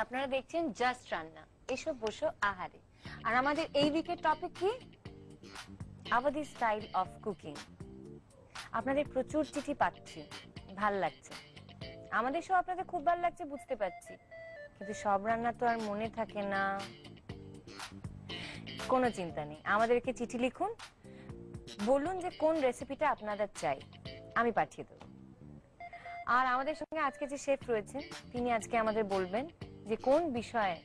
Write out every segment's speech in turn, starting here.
আপনারা দেখছেন জাস্ট রান্না, এসব বসো আহারে। আর আমাদের এই উইকের টপিক কি? Awadhi style of cooking. আপনাদের প্রচুর চিঠি পাচ্ছি, ভাল লাগছে, আমাদের সব আপনাদের খুব ভালো লাগছে বুঝতে পারছি, কিন্তু সব রান্না তো আর মনে থাকে না। কোনো চিন্তা নেই, আমাদেরকে চিঠি লিখুন, বলুন যে কোন রেসিপিটা আপনাদের চাই, আমি পাঠিয়ে দেবো। আর আমাদের সঙ্গে আজকে যে শেফ রয়েছেন তিনি আজকে আমাদের বলবেন যে কোন বিষয়ে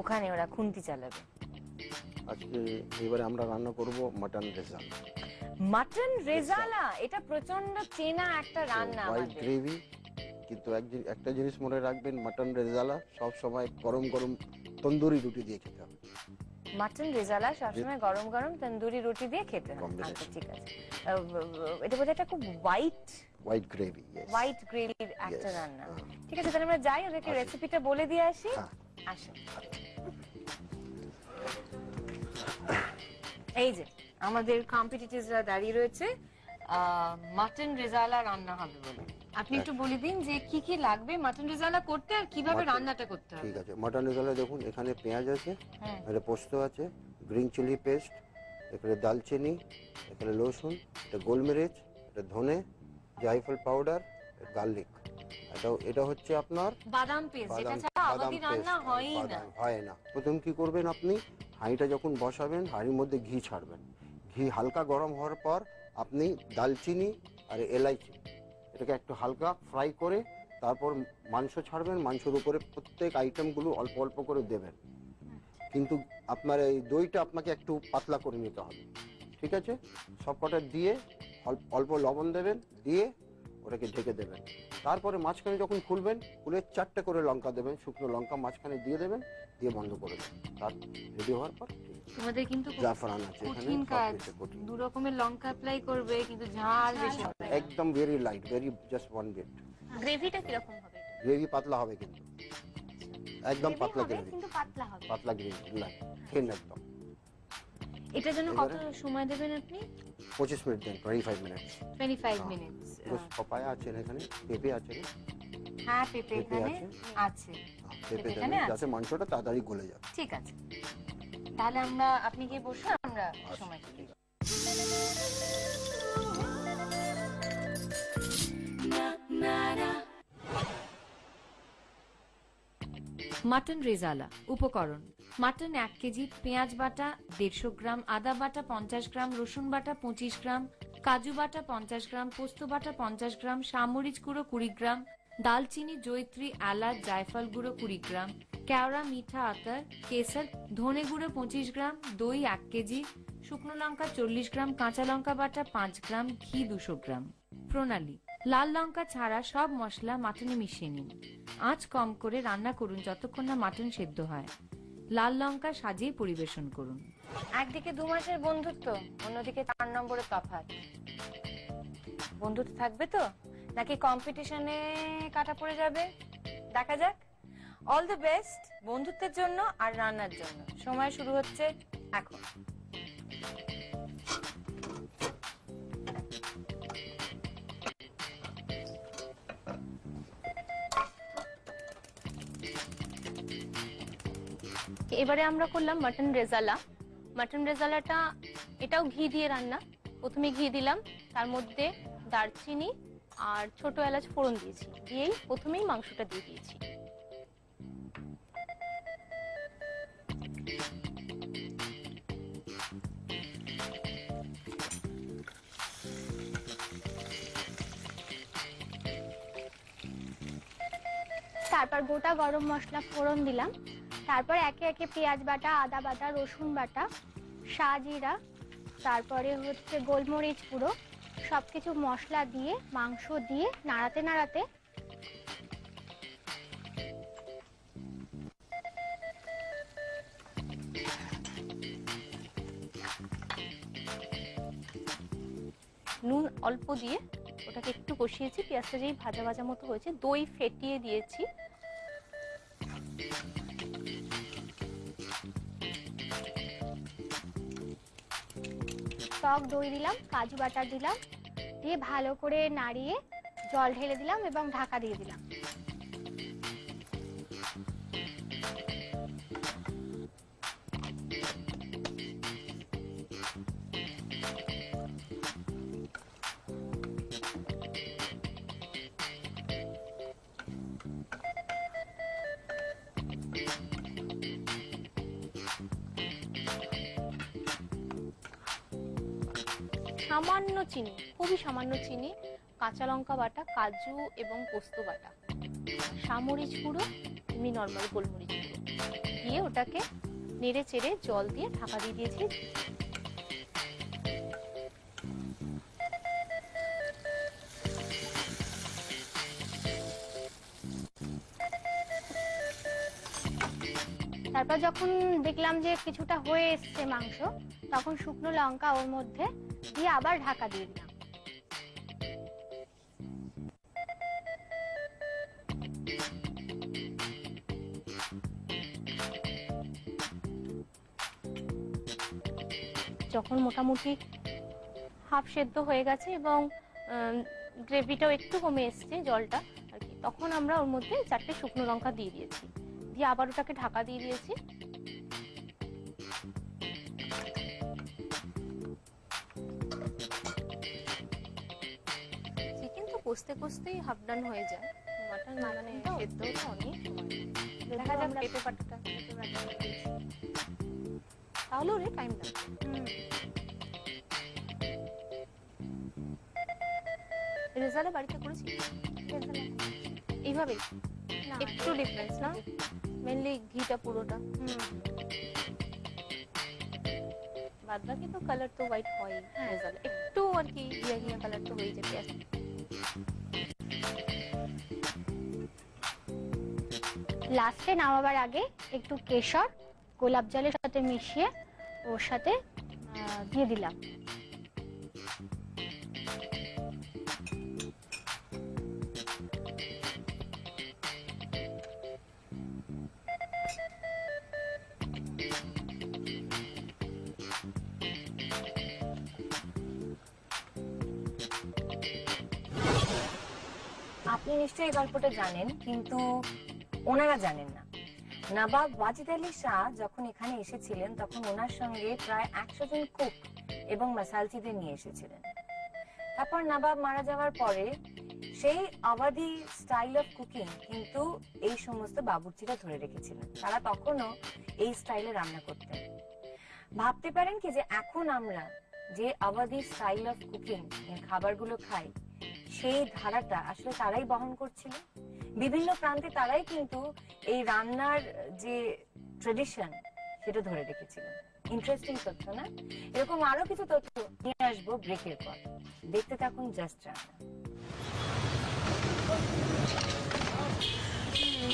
ওখানে ওরা খুন্তি চালাবে। আজকে এবারে আমরা রান্না করব মাটন রেজালা। মাটন রেজালা, এটা প্রচন্ড চেনা একটা রান্না হোয়াইট আমাদের। গ্রেভি, কিন্তু একটা জিনিস মনে রাখবেন, মাটন রেজালা সব সময় গরম গরম তন্দুরি রুটি দিয়ে খেতে হবে। মাটন রেজালা সবসময় গরম গরম তন্দুরি রুটি দিয়ে খেতে হবে। আচ্ছা ঠিক আছে, এটা বোধহয় একটা খুব হোয়াইট গ্রেভি, হোয়াইট গ্রেভির একটা রান্না। ঠিক আছে, তাহলে আমরা যাই, ওদেরকে রেসিপিটা বলে দিয়ে আসি। আসুন। এই যে আমাদের কম্পিটিটরসরা দাঁড়িয়ে রয়েছে মাটন রেজালা রান্না হবে বলে। আপনি একটু বলে দিন যে কি কি লাগবে মাটন রেজালা করতে আর কিভাবে রান্নাটা করতে হবে। ঠিক আছে, মাটন রেজালা দেখুন, এখানে পেঁয়াজ আছে, এখানে পোস্ত আছে, গ্রিন চিলি পেস্ট, এখানে দালচিনি, এখানে রসুন, এটা গোলমরিচ, এটা ধনে, জায়ফল পাউডার, গার্লিক, এটা হচ্ছে আপনার বাদাম পেস্ট, যেটা ছাড়া আওয়াধি রান্না হয় না। প্রথম কি করবেন, আপনি হাঁড়িটা যখন বসাবেন হাঁড়ির মধ্যে ঘি ছাড়বেন। ঘি হালকা গরম হওয়ার পর আপনি দালচিনি আর এলাইচি এটাকে একটু হালকা ফ্রাই করে তারপর মাংস ছাড়বেন। মাংসের উপরে প্রত্যেক আইটেমগুলো অল্প অল্প করে দেবেন, কিন্তু আপনার এই দইটা আপনাকে একটু পাতলা করে নিতে হবে। ঠিক আছে, সবকটা দিয়ে অল্প লবণ দেবেন, দিয়ে ওটাকে ঢেকে দেবেন। তারপরে মাঝখানে যখন খুলবেন, খুলে 4টে করে লঙ্কা দেবেন, শুকনো লঙ্কা মাঝখানে দিয়ে দেবেন, দিয়ে বন্ধ করে দেবেন। তার রেডি হওয়ার পর তোমাদের কিন্তু জাফরান আছে এখানে, কঠিন কাজ, দু রকমের লঙ্কা অ্যাপ্লাই করবে, কিন্তু ঝাল বেশি হবে। একদম very light, very just 1 bit. গ্রেভিটা কি রকম হবে? গ্রেভি পাতলা হবে, কিন্তু একদম পাতলা গ্রেভি, কিন্তু পাতলা হবে, পাতলা গ্রেভি লাইট থিন একদম। এটার জন্য কত সময় দেবেন আপনি? 25 মিনিট দেন, 25 মিনিট। 25 মিনিটস। পাপায়া আছে এখানে, পেঁপে আছে। হ্যাঁ, পেঁপে এখানে আছে। পেঁপে দেন যাতে মাংসটা তাড়াতাড়ি গলে যায়। ঠিক আছে, তাহলে আপনি গিয়ে বসুন, আমরা সময় দিই। মাটন রেজালা। উপকরণ: মাটন 1 কেজি, পেঁয়াজ বাটা 150 গ্রাম, আদা বাটা 50 গ্রাম, রসুন বাটা 25 গ্রাম, কাজু বাটা 50 গ্রাম, পোস্ত বাটা 50 গ্রাম, সামরিচ গুঁড়ো 20 গ্রাম, দালচিনি, জয়ত্রী, এলাচ, জায়ফল গুঁড়ো 20 গ্রাম, কেওড়া, মিঠা আতর, কেসর, ধনে গুঁড়ো 25 গ্রাম, দই 1 কেজি, শুকনো লঙ্কা 40 গ্রাম, কাঁচা লঙ্কা বাটা 5 গ্রাম, ঘি 200 গ্রাম। প্রণালী: লাল লঙ্কা ছাড়া সব মশলা মাটনে মিশিয়ে নিন। আঁচ কম করে রান্না করুন যতক্ষণ না মাটন সেদ্ধ হয়। লাল লঙ্কা সাজিয়ে পরিবেশন করুন। একদিকে 2 মাসের বন্ধুত্ব, অন্যদিকে 4 নম্বরের তফাৎ। বন্ধুত্ব থাকবে তো, নাকি কম্পিটিশনে কাটা পড়ে যাবে? দেখা যাক। অল দ্য বেস্ট বন্ধুত্বের জন্য আর রান্নার জন্য। সময় শুরু হচ্ছে এখন। এবারে আমরা করলাম মাটন রেজালা। মাটন রেজালাটা এটাও ঘি দিয়ে রান্না। প্রথমে ঘি দিলাম, তার মধ্যে দারচিনি আর ছোট এলাচ ফোড়ন দিয়েছি, দিয়েই প্রথমেই মাংসটা দিয়ে দিয়েছি। তারপর গোটা গরম মশলা ফোড়ন দিলাম, তারপর একে একে পেঁয়াজ বাটা, আদা বাটা, রসুন বাটা, সাজিরা, তারপরে হচ্ছে গোলমরিচ গুঁড়ো, সবকিছু মশলা দিয়ে মাংস দিয়ে নাড়াতে নাড়াতে নুন অল্প দিয়ে ওটাকে একটু কষিয়েছি। পেঁয়াজটা যেই ভাজা ভাজা মতো হয়েছে, দই ফেটিয়ে দিয়েছি। টক দই দিলাম, কাজু বাটা দিলাম, দিয়ে ভালো করে নাড়িয়ে জল ঢেলে দিলাম এবং ঢাকা দিয়ে দিলাম। সামান্য চিনি, খুবই সামান্য চিনি, কাঁচা লঙ্কা বাটা, কাজু এবং পোস্ত বাটা, সামরিচ গুঁড়ো, এমনি নর্মাল গোলমরিচ গুঁড়ো দিয়ে ওটাকে নেড়ে চেড়ে জল দিয়ে ঢাকা দিয়ে দিয়েছি। তারপর যখন দেখলাম যে কিছুটা হয়ে এসছে মাংস, তখন শুকনো লঙ্কা ওর মধ্যে দিয়ে আবার ঢাকা দিয়ে দিলাম। যখন মোটামুটি হাফ সেদ্ধ হয়ে গেছে এবং গ্রেভিটাও একটু কমে এসছে জলটা আর কি, তখন আমরা ওর মধ্যে 4টে শুকনো লঙ্কা দিয়ে দিয়েছি, দিয়ে আবার ওটাকে ঢাকা দিয়ে দিয়েছি। চিকেন তো কষতে কষতেই হাফ ডান হয়ে যায়, মাটন মানে সেদ্ধ তো অনেক সময়, দেখা যাক পেঁপে বাটাটা তাহলে ওরে টাইম লাগবে। রেজালা বাড়িতে করেছি এইভাবেই, একটু ডিফারেন্স না, মেনলি ঘিটা পুরোটা, বাদ বাকি তো কালার তো হোয়াইট হয়, রেজালা একটু আর কি ঘিয়া ঘিয়া কালার তো হয়ে যাবে। লাস্টে নামাবার আগে একটু কেশর গোলাপ জলের সাথে মিশিয়ে ওর সাথে দিয়ে দিলাম। আপনি নিশ্চয়ই এই গল্পটা জানেন, কিন্তু ওনারা জানেন না। নবাব ওয়াজিদ আলী শাহ যখন এখানে এসেছিলেন তখন ওনার সঙ্গে প্রায় 100 জন কুক এবং মাসালচিদের নিয়ে এসেছিলেন। তারপর নবাব মারা যাওয়ার পরে সেই আওয়াধি স্টাইল অফ কুকিং কিন্তু এই সমস্ত বাবুর্চিরা ধরে রেখেছিলেন, তারা তখনও এই স্টাইলে রান্না করতেন। ভাবতে পারেন কি যে এখন আমরা যে আওয়াধি স্টাইল অফ কুকিং খাবারগুলো খাই, সেই ধারাটা আসলে তারাই বহন করছিল। বিভিন্ন প্রান্তে তারাই কিন্তু এই রান্নার যে ট্রেডিশন সেটা ধরে রেখেছিল। ইন্টারেস্টিং তথ্য না? এরকম আরো কিছু তথ্য নিয়ে আসবো ব্রেকের পর। দেখতে থাকুন জাস্ট রান্না।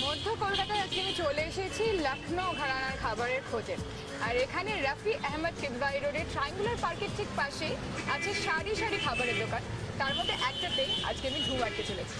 মধ্য কলকাতায় আজকে আমি চলে এসেছি লখনৌ ঘরানার খাবারের খোঁজে। আর এখানে রফি আহমদ কিদওয়াই রোডের ট্রায়াঙ্গুলার পার্কের ঠিক পাশেই আছে সারি সারি খাবারের দোকান, তার মধ্যে একটাতেই আজকে আমি ঢু মারতে চলেছি।